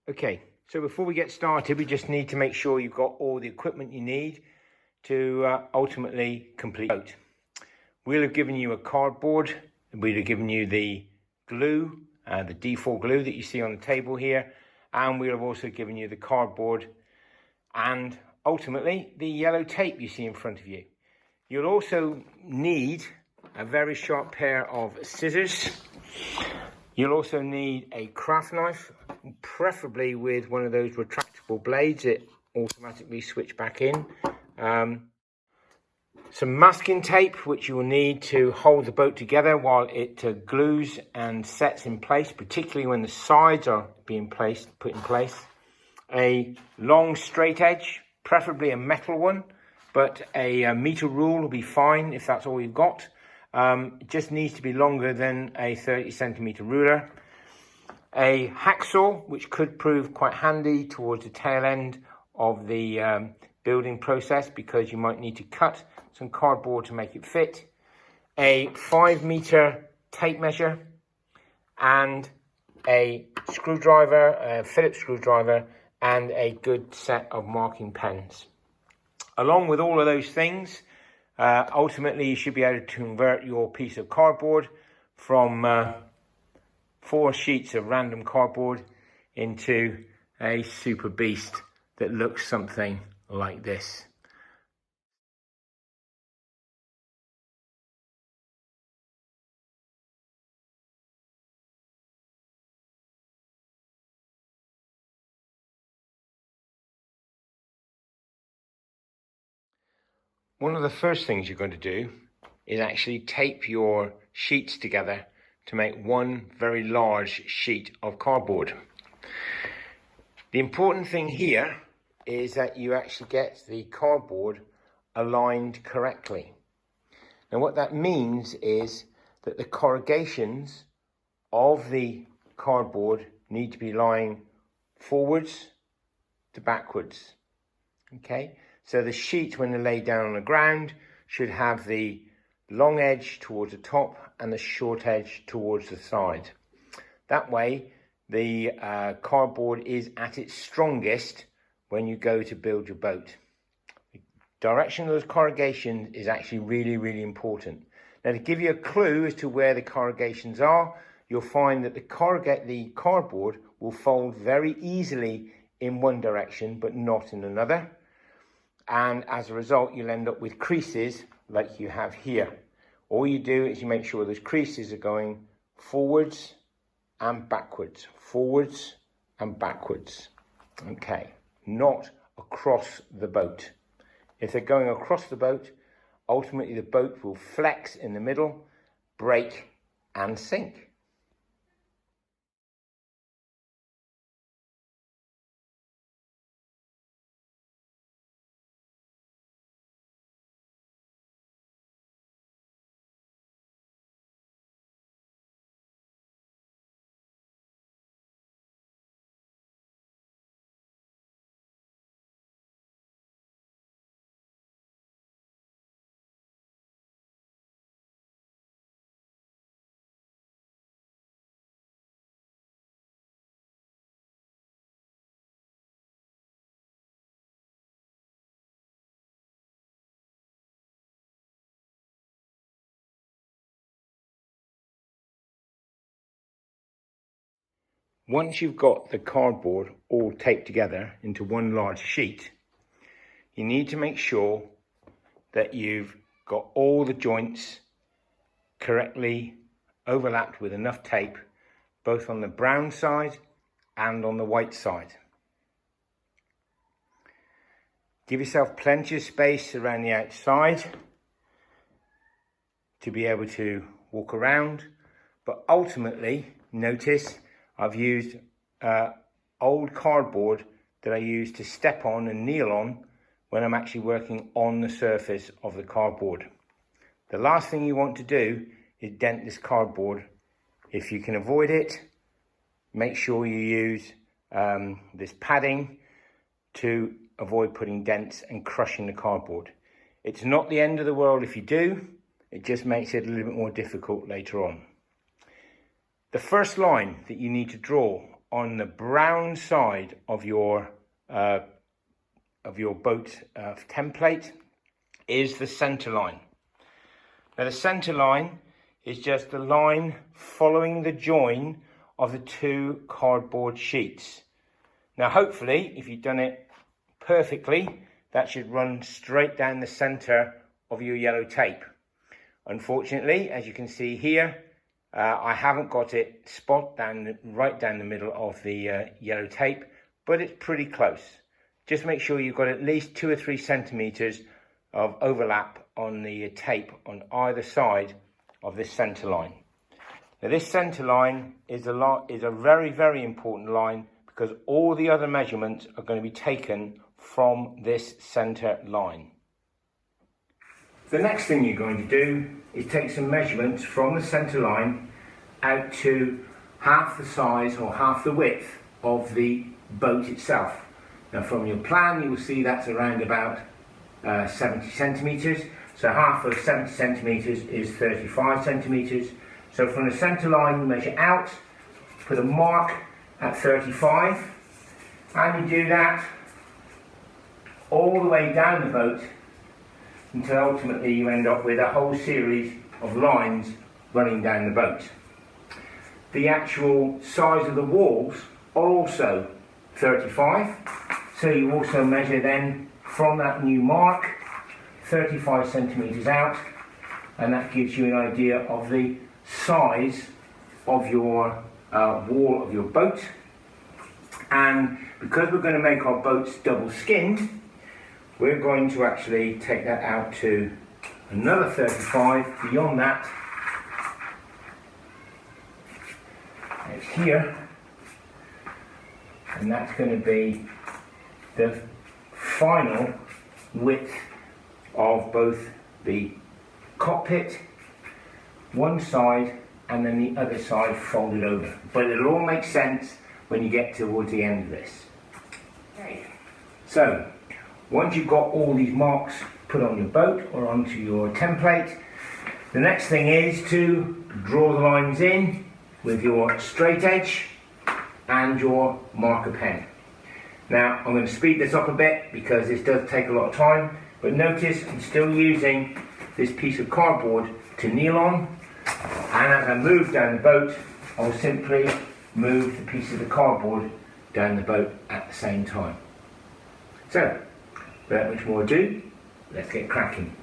Okay, so before we get started, we just need to make sure you've got all the equipment you need to ultimately complete the boat. We'll have given you a cardboard, we'll have given you the glue, the D4 glue that you see on the table here, and we'll have also given you the cardboard and ultimately the yellow tape you see in front of you. You'll also need a very sharp pair of scissors. You'll also need a craft knife, preferably with one of those retractable blades that automatically switch back in. Some masking tape, which you will need to hold the boat together while it glues and sets in place, particularly when the sides are being put in place. A long straight edge, preferably a metal one, but a meter rule will be fine if that's all you've got. It just needs to be longer than a 30 centimeter ruler. A hacksaw, which could prove quite handy towards the tail end of the building process, because you might need to cut some cardboard to make it fit. A 5-meter tape measure and a screwdriver, a Phillips screwdriver, and a good set of marking pens. Along with all of those things, ultimately you should be able to convert your piece of cardboard from 4 sheets of random cardboard into a super beast that looks something like this. One of the first things you're going to do is actually tape your sheets together to make one very large sheet of cardboard. The important thing here is that you actually get the cardboard aligned correctly. Now what that means is that the corrugations of the cardboard need to be lying forwards to backwards. Okay, so the sheet, when they're laid down on the ground, should have the long edge towards the top and the short edge towards the side. That way the cardboard is at its strongest when you go to build your boat. The direction of those corrugations is actually really important. Now, to give you a clue as to where the corrugations are, you'll find that the cardboard will fold very easily in one direction but not in another, and as a result you'll end up with creases like you have here. All you do is you make sure those creases are going forwards and backwards, forwards and backwards. Okay, not across the boat. If they're going across the boat, ultimately the boat will flex in the middle, break and sink. Once you've got the cardboard all taped together into one large sheet, you need to make sure that you've got all the joints correctly overlapped with enough tape, both on the brown side and on the white side. Give yourself plenty of space around the outside to be able to walk around, but ultimately notice I've used old cardboard that I use to step on and kneel on when I'm actually working on the surface of the cardboard. The last thing you want to do is dent this cardboard. If you can avoid it, make sure you use this padding to avoid putting dents and crushing the cardboard. It's not the end of the world if you do, it just makes it a little bit more difficult later on. The first line that you need to draw on the brown side of your boat template is the center line. Now the center line is just the line following the join of the two cardboard sheets. Now hopefully, if you've done it perfectly, that should run straight down the center of your yellow tape. Unfortunately, as you can see here, I haven't got it right down the middle of the yellow tape, but it's pretty close. Just make sure you've got at least 2 or 3 centimeters of overlap on the tape on either side of this center line. Now this center line is a very, very important line because all the other measurements are going to be taken from this center line. The next thing you're going to do is take some measurements from the center line out to half the size or half the width of the boat itself. Now from your plan you will see that's around about 70 centimeters. So half of 70 centimeters is 35 centimeters. So from the center line you measure out, put a mark at 35, and you do that all the way down the boat until ultimately you end up with a whole series of lines running down the boat. The actual size of the walls are also 35, so you also measure then from that new mark 35 centimeters out, and that gives you an idea of the size of your wall of your boat. And because we're going to make our boats double skinned, we're going to actually take that out to another 35. Beyond that, it's here, and that's going to be the final width of both the cockpit, one side and then the other side folded over. But it'll all make sense when you get towards the end of this. Okay. So once you've got all these marks put on your boat or onto your template, the next thing is to draw the lines in with your straight edge and your marker pen. Now I'm going to speed this up a bit because this does take a lot of time, but notice I'm still using this piece of cardboard to kneel on, and as I move down the boat I will simply move the piece of the cardboard down the boat at the same time. So without much more ado, let's get cracking.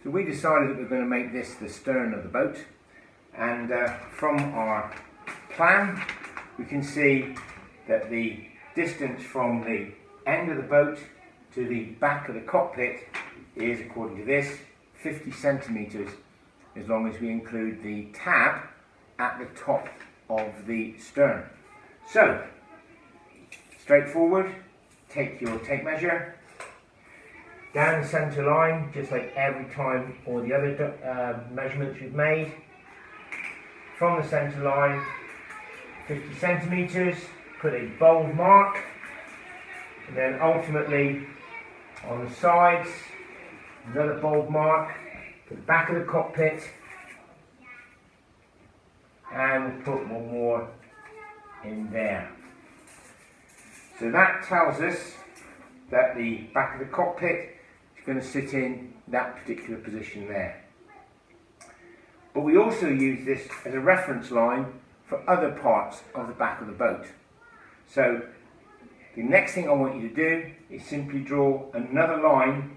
So we decided that we're going to make this the stern of the boat, and from our plan we can see that the distance from the end of the boat to the back of the cockpit is, according to this, 50 centimeters, as long as we include the tab at the top of the stern. So straightforward, take your tape measure down the center line, just like every time all the other measurements we've made. From the center line, 50 centimeters, put a bold mark, and then ultimately on the sides, another bold mark to the back of the cockpit, and we'll put one more in there. So that tells us that the back of the cockpit going to sit in that particular position there. But we also use this as a reference line for other parts of the back of the boat. So the next thing I want you to do is simply draw another line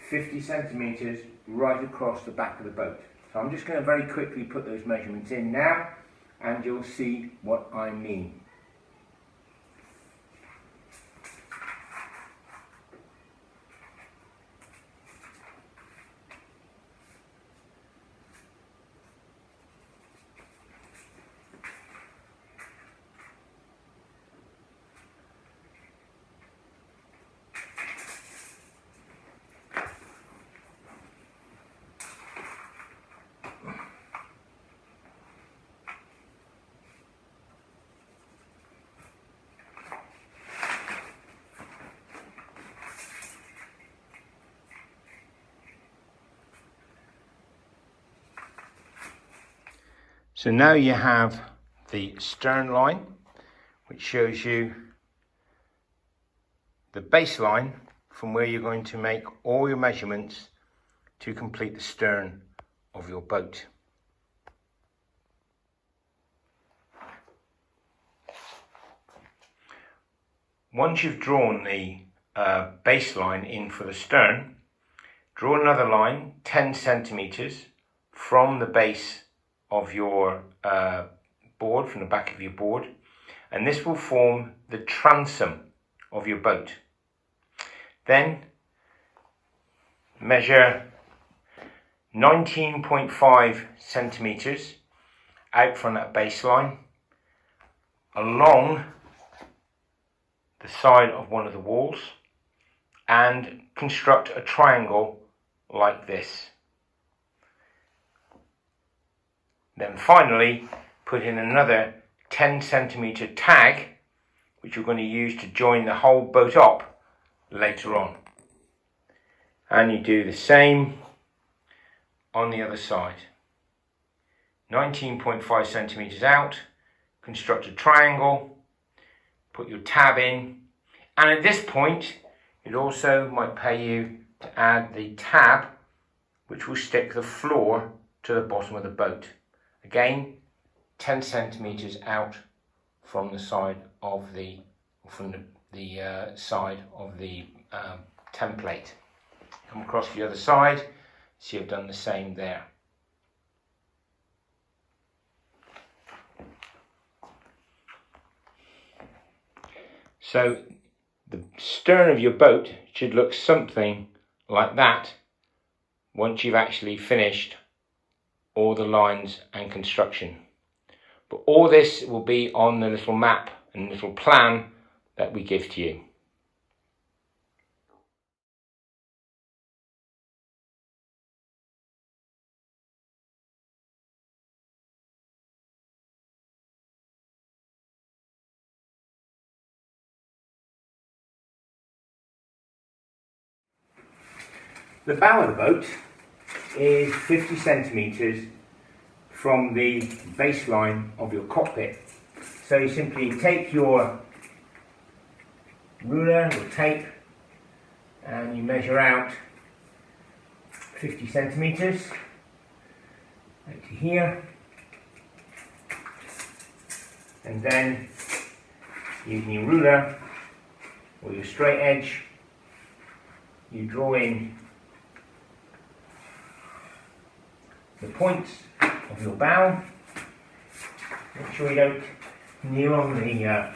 50 centimeters right across the back of the boat. So I'm just going to very quickly put those measurements in now, and you'll see what I mean. So now you have the stern line, which shows you the baseline from where you're going to make all your measurements to complete the stern of your boat. Once you've drawn the baseline in for the stern, draw another line 10 centimeters from the base of your board, from the back of your board, and this will form the transom of your boat. Then measure 19.5 centimeters out from that baseline along the side of one of the walls and construct a triangle like this. Then finally put in another 10 centimeter tag, which you're going to use to join the whole boat up later on. And you do the same on the other side. 19.5 centimeters out, construct a triangle, put your tab in, and at this point it also might pay you to add the tab which will stick the floor to the bottom of the boat. Again, 10 centimeters out from the side of the side of the template. Come across the other side, so you've done the same there. So the stern of your boat should look something like that once you've actually finished all the lines and construction. But all this will be on the little map and little plan that we give to you. The bow of the boat is 50 centimeters from the baseline of your cockpit. So you simply take your ruler or tape and you measure out 50 centimeters out to here, and then using your ruler or your straight edge you draw in the points of your bow. Make sure you don't kneel on the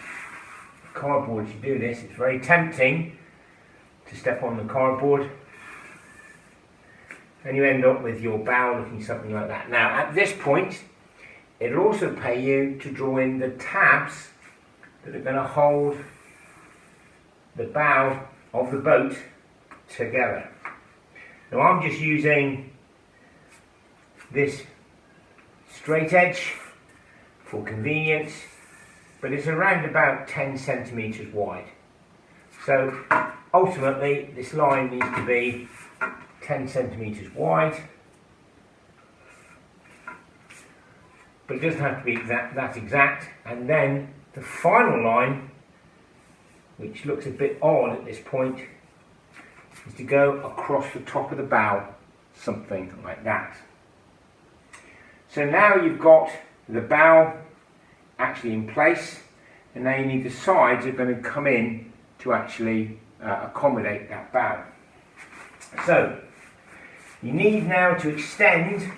cardboard as you do this. It's very tempting to step on the cardboard and you end up with your bow looking something like that. Now at this point it'll also pay you to draw in the tabs that are going to hold the bow of the boat together. Now I'm just using this straight edge for convenience, but it's around about 10 centimeters wide. So ultimately this line needs to be 10 centimeters wide, but it doesn't have to be that exact. And then the final line, which looks a bit odd at this point, is to go across the top of the bow, something like that. So now you've got the bow actually in place, and now you need the sides that are going to come in to actually accommodate that bow. So you need now to extend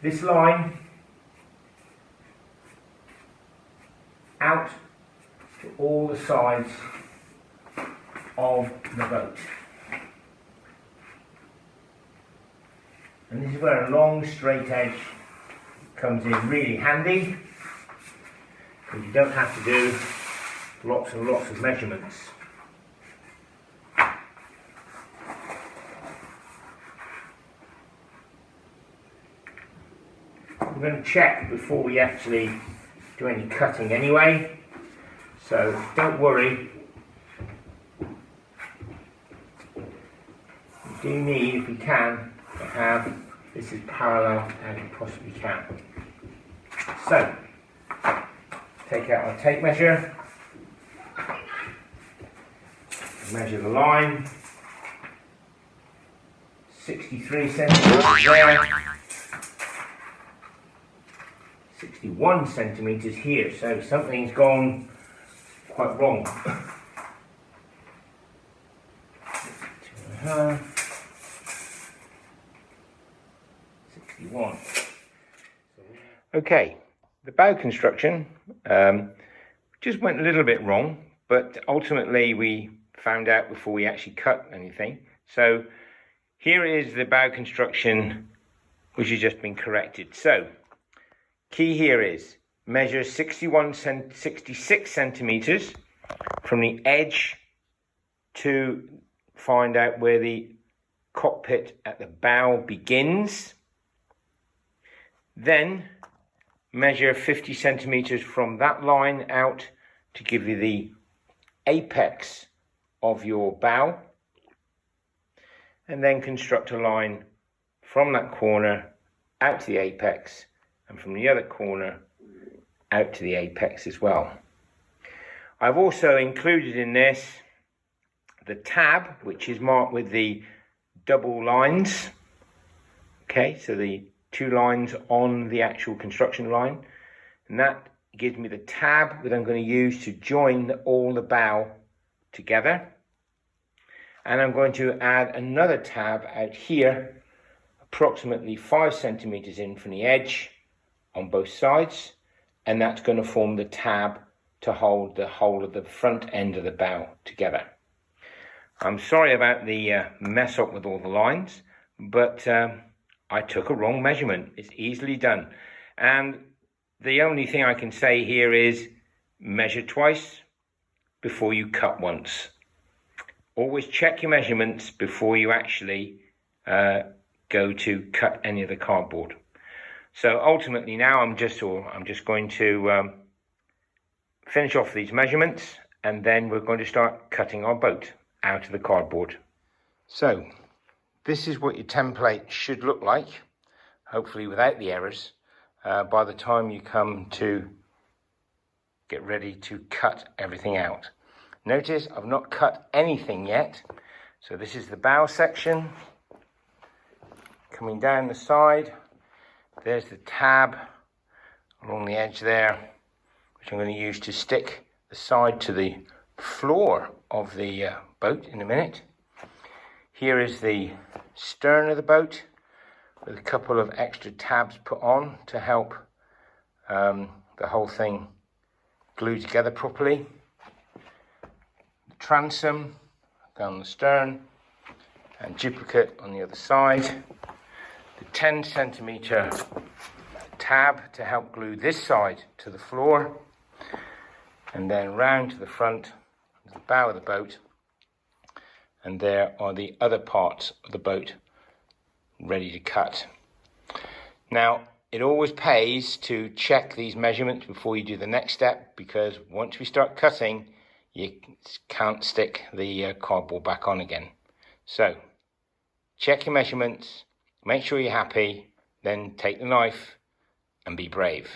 this line out to all the sides of the boat. And this is where a long straight edge comes in really handy, because you don't have to do lots and lots of measurements. I'm going to check before we actually do any cutting anyway, so don't worry. We do need, if we can, to have this as parallel as it possibly can. So, take out our tape measure, measure the line, 63 centimetres there, 61 centimetres here, so something's gone quite wrong. 61. Okay, the bow construction just went a little bit wrong, but ultimately we found out before we actually cut anything. So here is the bow construction which has just been corrected. So key here is measure 66 centimeters from the edge to find out where the cockpit at the bow begins. Then measure 50 centimeters from that line out to give you the apex of your bow, and then construct a line from that corner out to the apex, and from the other corner out to the apex as well. I've also included in this the tab, which is marked with the double lines. Okay, so the 2 lines on the actual construction line, and that gives me the tab that I'm going to use to join all the bow together. And I'm going to add another tab out here, approximately 5 centimeters in from the edge on both sides, and that's going to form the tab to hold the whole of the front end of the bow together. I'm sorry about the mess up with all the lines, but I took a wrong measurement. It's easily done. And the only thing I can say here is measure twice before you cut once. Always check your measurements before you actually go to cut any of the cardboard. So ultimately now I'm just going to finish off these measurements, and then we're going to start cutting our boat out of the cardboard. So this is what your template should look like, hopefully without the errors, by the time you come to get ready to cut everything out. Notice I've not cut anything yet. So this is the bow section. Coming down the side, there's the tab along the edge there, which I'm going to use to stick the side to the floor of the boat in a minute. Here is the stern of the boat with a couple of extra tabs put on to help the whole thing glue together properly. The transom down the stern and duplicate on the other side. The 10 centimeter tab to help glue this side to the floor, and then round to the front of the bow of the boat. And there are the other parts of the boat ready to cut. Now, it always pays to check these measurements before you do the next step, because once we start cutting, you can't stick the cardboard back on again. So, check your measurements, make sure you're happy, then take the knife and be brave.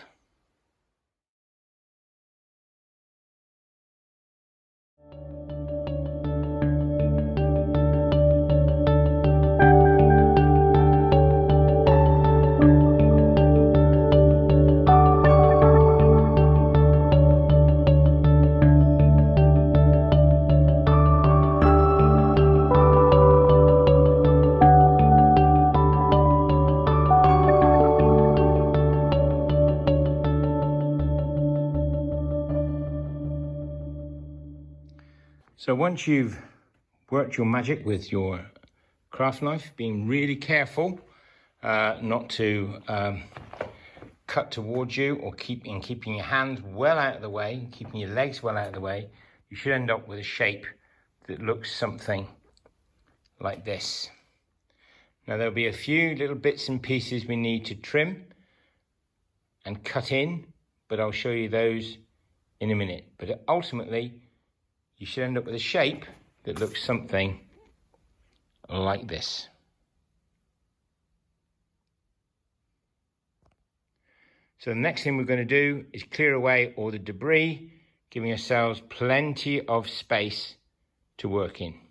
So once you've worked your magic with your craft knife, being really careful not to cut towards you, or keeping your hands well out of the way, keeping your legs well out of the way, you should end up with a shape that looks something like this. Now there'll be a few little bits and pieces we need to trim and cut in, but I'll show you those in a minute. But ultimately, you should end up with a shape that looks something like this. So the next thing we're going to do is clear away all the debris, giving ourselves plenty of space to work in.